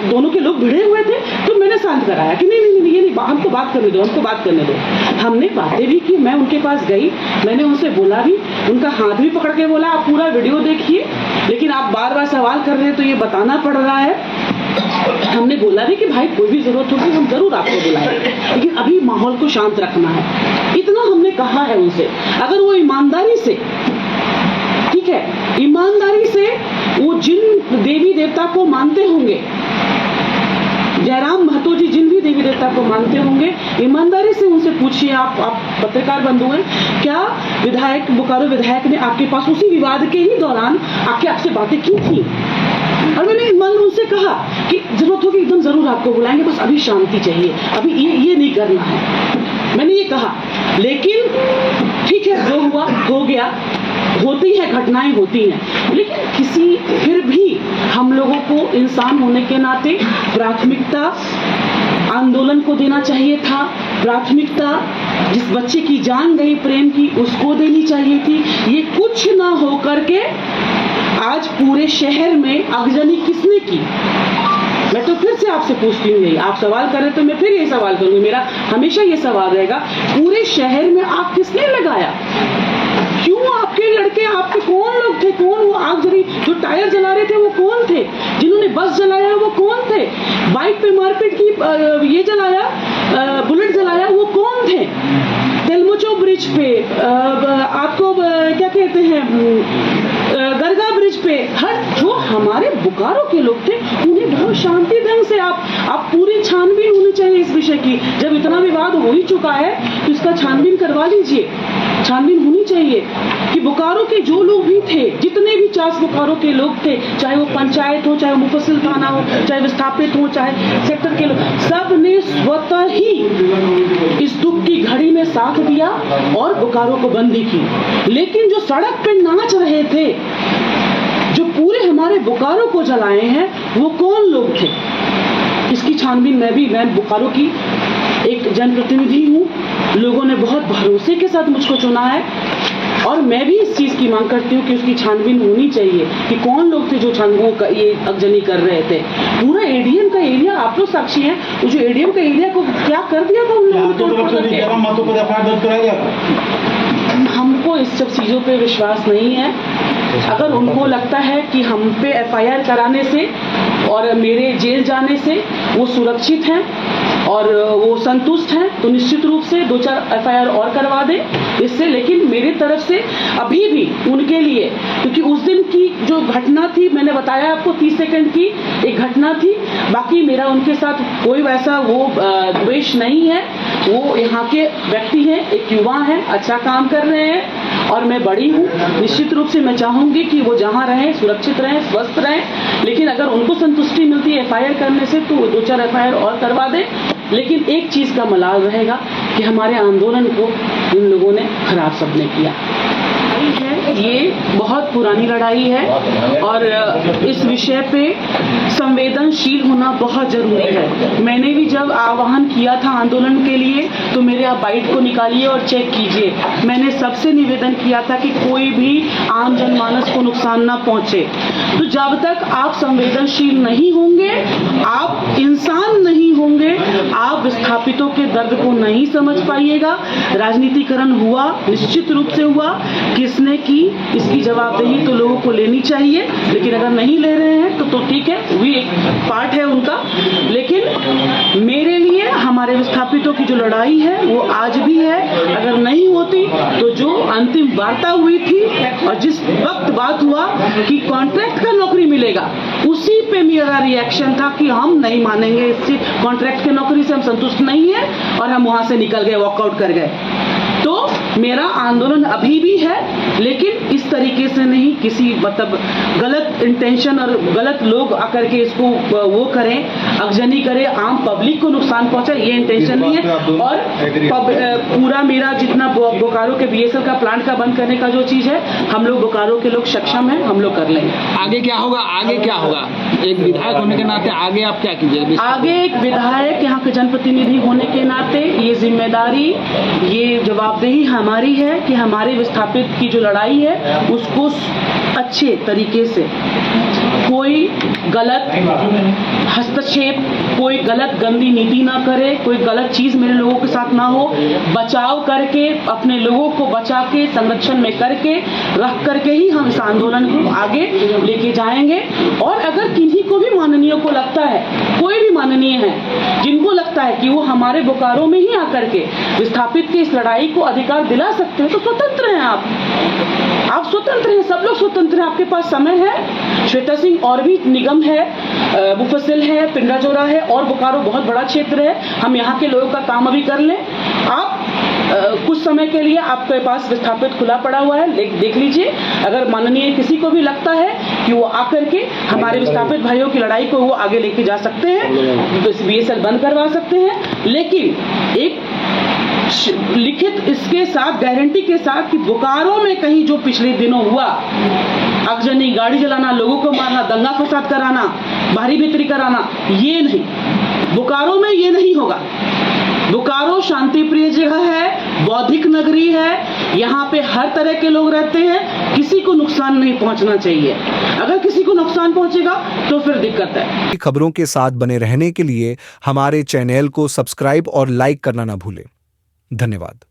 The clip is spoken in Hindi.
दोनों के लोग भिड़े हुए थे, तो मैंने शांत कराया कि नहीं नहीं नहीं, ये नहीं, हमको बात करने दो, हमको बात करने दो। हमने बातें भी की, मैं उनके पास गई, मैंने उनसे बोला भी, उनका हाथ भी पकड़ के बोला आप पूरा वीडियो देखिए, लेकिन आप बार बार सवाल कर रहे हैं तो ये बताना पड़ रहा है। हमने बोला भी कि भाई कोई भी जरूरत होगी हम जरूर आपको बुलाएंगे, लेकिन अभी माहौल को शांत रखना है, इतना हमने कहा है उनसे। अगर वो ईमानदारी से, ठीक है, ईमानदारी से वो जिन देवी देवता को मानते होंगे, जयराम महतो जी जिन भी देवी देवता को मानते होंगे, ईमानदारी से उनसे पूछिए। आप पत्रकार बंधु हैं, क्या विधायक, बोकारो विधायक ने आपके पास उसी विवाद के ही दौरान आके आपसे बातें की थी? और मैंने मन उनसे कहा कि जरूरत होगी एकदम जरूर आपको बुलाएंगे, बस अभी शांति चाहिए, अभी ये नहीं करना है, मैंने ये कहा। लेकिन ठीक है, जो हुआ हो गया, होती है, घटनाएं होती हैं, लेकिन फिर भी हम लोगों को इंसान होने के नाते प्राथमिकता आंदोलन को देना चाहिए था। प्राथमिकता जिस बच्चे की जान गई प्रेम की, उसको देनी चाहिए थी। ये कुछ ना हो करके आज पूरे शहर में आगजनी किसने की? मैं तो फिर से आपसे पूछती हूँ, यही आप सवाल करें तो मैं फिर ये सवाल करूंगी, मेरा हमेशा ये सवाल रहेगा, पूरे शहर में आग किसने लगाया? क्यों आपके लड़के, आपके कौन लोग थे? कौन वो आग जली, जो टायर जला रहे थे वो कौन थे? जिन्होंने बस जलाया वो कौन थे? बाइक पे मारपीट की ये जलाया, बुलेट जलाया, वो कौन थे? तेलमोचो ब्रिज पे आपको क्या कहते हैं, गरगा ब्रिज पे, हर जो हमारे बोकारो के लोग थे उन्हें बहुत शांति ढंग से आप पूरी छानबीन होनी चाहिए इस विषय की। जब इतना विवाद हो ही चुका है तो इसका छानबीन करवा लीजिए, छानबीन होनी चाहिए कि बोकारो के जो लोग भी थे, जितने भी 50 बोकारो के लोग थे, चाहे वो पंचायत हो, चाहे वो मुफस्सिल थाना हो, चाहे विस्थापित हो, चाहे सेक्टर के लोग, सब ने स्वतः ही इस दुख की घड़ी में साथ दिया और बोकारो को बंदी की। लेकिन जो सड़क पे नाच रहे थे, जो पूरे हमारे बोकारो को जलाए हैं, वो कौन लोग थे? इसकी छानबीन मैं बोकारो की एक जनप्रतिनिधि हूँ, लोगों ने बहुत भरोसे के साथ मुझको चुना है और मैं भी इस चीज की मांग करती हूँ कि उसकी छानबीन होनी चाहिए कि कौन लोग थे जो छानबीन का ये अगजनी कर रहे थे। पूरा एडीएम का एरिया, आप लोग साक्षी हैं, वो जो एडीएम का एरिया को क्या कर दिया था उन लोगों ने। हमको इस सब चीजों पे विश्वास नहीं है। अगर उनको लगता है कि हम पे एफआईआर कराने से और मेरे जेल जाने से वो सुरक्षित हैं और वो संतुष्ट हैं, तो निश्चित रूप से 2-4 एफआईआर और करवा दें इससे। लेकिन मेरी तरफ से अभी भी उनके लिए, क्योंकि उस दिन की जो घटना थी, मैंने बताया आपको 30 सेकंड की एक घटना थी, बाकी मेरा उनके साथ कोई वैसा वो द्वेष नहीं है। वो यहाँ के व्यक्ति हैं, एक युवा हैं, अच्छा काम कर रहे हैं और मैं बड़ी हूँ। निश्चित रूप से मैं चाहूंगी कि वो जहाँ रहें, सुरक्षित रहें, स्वस्थ रहें। लेकिन अगर उनको संतुष्टि मिलती है एफआईआर करने से तो 2-4 एफआईआर और करवा दें। लेकिन एक चीज का मलाल रहेगा कि हमारे आंदोलन को इन लोगों ने खराब सबने किया है। ये बहुत पुरानी लड़ाई है और इस विषय पे संवेदनशील होना बहुत जरूरी है। मैंने भी जब आह्वान किया था आंदोलन के लिए तो मेरे आप बाइट को निकालिए और चेक कीजिए। मैंने सबसे निवेदन किया था कि कोई भी आम जनमानस को नुकसान ना पहुंचे। तो जब तक आप संवेदनशील नहीं होंगे, आप इंसान नहीं होंगे, आप विस्थापितों के दर्द को नहीं समझ पाइएगा। राजनीतिकरण हुआ, निश्चित रूप से हुआ, किसने की इसकी जवाबदेही तो लोगों को लेनी चाहिए। लेकिन अगर नहीं ले रहे हैं तो ठीक है, भी एक पार्ट है उनका। लेकिन मेरे लिए हमारे विस्थापितों की जो लड़ाई है वो आज भी है। अगर नहीं होती तो जो अंतिम वार्ता हुई थी और जिस वक्त बात हुआ कि कॉन्ट्रैक्ट का नौकरी मिलेगा, उसी पे मेरा रिएक्शन था कि हम नहीं मानेंगे, इससे कॉन्ट्रैक्ट की नौकरी से हम संतुष्ट नहीं है और हम वहां से निकल गए, वॉकआउट कर गए। तो मेरा आंदोलन अभी भी है, लेकिन इस तरीके से नहीं, किसी मतलब गलत इंटेंशन और गलत लोग आकर के इसको वो करें, अगजनी करें, आम पब्लिक को नुकसान पहुंचाए, ये इंटेंशन नहीं है। और पूरा मेरा जितना बोकारो के बीएसएल का प्लांट का बंद करने का जो चीज है, हम लोग बोकारो के लोग सक्षम हैं, हम लोग कर लेंगे। आगे क्या होगा? आगे क्या होगा? एक विधायक होने के नाते आगे आप क्या कीजिए? आगे एक विधायक, यहाँ के जनप्रतिनिधि होने के नाते ये जिम्मेदारी, ये जवाबदेही हमारी है कि हमारे विस्थापित की जो लड़ाई है उसको अच्छे तरीके से कोई गलत हस्तक्षेप, कोई गलत गंदी नीति ना करे, कोई गलत चीज मेरे लोगों के साथ ना हो। बचाव करके, अपने लोगों को बचा के, संरक्षण में करके, रख करके ही हम इस आंदोलन को आगे लेके जाएंगे। और अगर किन्हीं को भी माननीय को लगता है, कोई भी माननीय है जिनको लगता है कि वो हमारे बोकारो में ही आकर के विस्थापित के इस लड़ाई को अधिकार दिला सकते हैं, तो स्वतंत्र हैं आप स्वतंत्र हैं, सब लोग स्वतंत्र हैं। आपके पास समय है। श्वेता सिंह और भी निगम है, मुफस्सिल है, पिंडाजोरा है, और बोकारो बहुत बड़ा क्षेत्र है। हम यहाँ के लोगों का काम अभी कर लें। आप कुछ समय के लिए आपके पास विस्थापित खुला पड़ा हुआ है, देख लीजिए। अगर माननीय किसी को भी लगता है कि वो आकर के हमारे विस्थापित भाइयों की लड़ाई को वो आगे लेके जा सकते हैं, तो BSL बंद करवा सकते हैं। लेकिन एक लिखित इसके साथ, गारंटी के साथ कि बोकारो में कहीं जो पिछले दिनों हुआ, आगजनी, गाड़ी जलाना, लोगों को मारना, दंगा फसाद कराना, भारी भीतरी कराना, ये नहीं, बोकारो में ये नहीं होगा। बोकारो शांति प्रिय जगह है, बौद्धिक नगरी है, यहाँ पे हर तरह के लोग रहते हैं, किसी को नुकसान नहीं पहुंचना चाहिए। अगर किसी को नुकसान पहुंचेगा तो फिर दिक्कत है। खबरों के साथ बने रहने के लिए हमारे चैनल को सब्सक्राइब और लाइक करना ना भूलें। धन्यवाद।